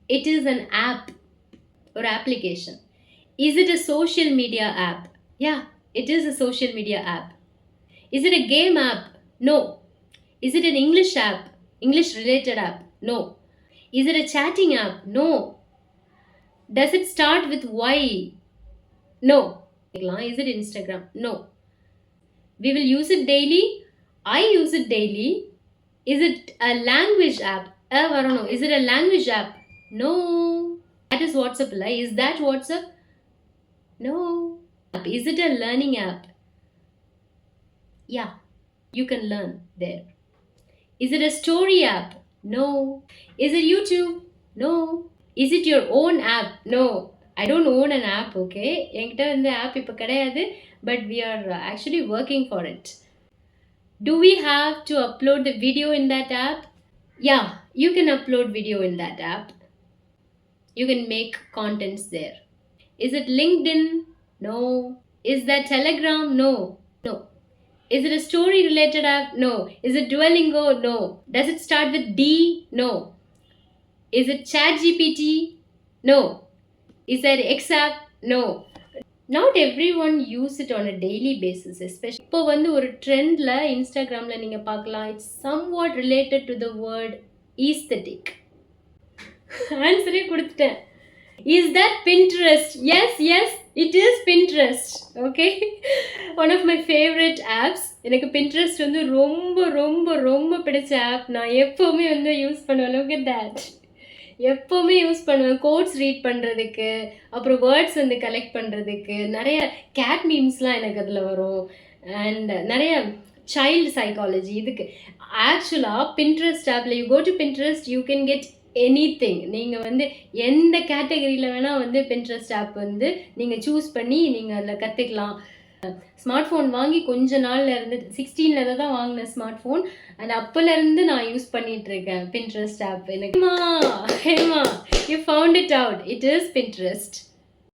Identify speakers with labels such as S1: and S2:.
S1: It is an app or application. Is it a social media app? Yeah, it is a social media app. Is it a game app? No. Is it an English app? English related app? No. Is it a chatting app? No. Does it start with Y? No. Is it Instagram? No. We will use it daily. I use it daily. Is it a language app? I don't know. Is it a language app? No. That is WhatsApp. Is that WhatsApp? No. Is it a learning app? Yeah. You can learn there. Is it a story app? No. Is it YouTube? No. Is it your own app? No. I don't own an app, okay? என்கிட்ட வந்து app இப்போ கிடையாது, but we are actually working for it. Do we have to upload the video in that app? Yeah, you can upload video in that app. You can make contents there. Is it LinkedIn? No. Is that Telegram? No. No. Is it a story related app? No. Is it Duolingo? No. Does it start with D? No. Is it ChatGPT? No. Is that X app? No. Not everyone use it on a daily basis, especially இப்போ வந்து ஒரு ட்ரெண்டில் இன்ஸ்டாகிராமில் நீங்கள் பார்க்கலாம், it's somewhat related to the word aesthetic. ஆன்சரே கொடுத்துட்டேன். Is that Pinterest? Yes, it is Pinterest. Okay. One of my favorite apps. எனக்கு Pinterest வந்து ரொம்ப ரொம்ப ரொம்ப பிடிச்ச ஆப். நான் எப்போவுமே வந்து யூஸ் பண்ணுவேன். Look at that. எப்போவுமே யூஸ் பண்ணுவேன். கோட்ஸ் ரீட் பண்ணுறதுக்கு, அப்புறம் வேர்ட்ஸ் வந்து கலெக்ட் பண்ணுறதுக்கு, நிறைய கேட் மீம்ஸ்லாம் எனக்கு அதில் வரும். அண்ட் நிறைய சைல்டு சைக்காலஜி இதுக்கு. ஆக்சுவலாக பின்ட்ரெஸ்ட் ஆப்பில் you go to Pinterest, you can get anything. நீங்கள் வந்து எந்த கேட்டகரியில் வேணால் வந்து பின்ட்ரெஸ்ட் ஆப் வந்து நீங்கள் சூஸ் பண்ணி நீங்கள் அதில் கற்றுக்கலாம். ஸ்மார்ட் ஃபோன் வாங்கி கொஞ்ச நாளில் இருந்து 16ல் தான் வாங்கினேன் ஸ்மார்ட் ஃபோன். அண்ட் அப்போலேருந்து நான் யூஸ் பண்ணிகிட்ருக்கேன் பின்ட்ரெஸ்ட் ஆப். எனக்கு Hema you found it out, it is Pinterest.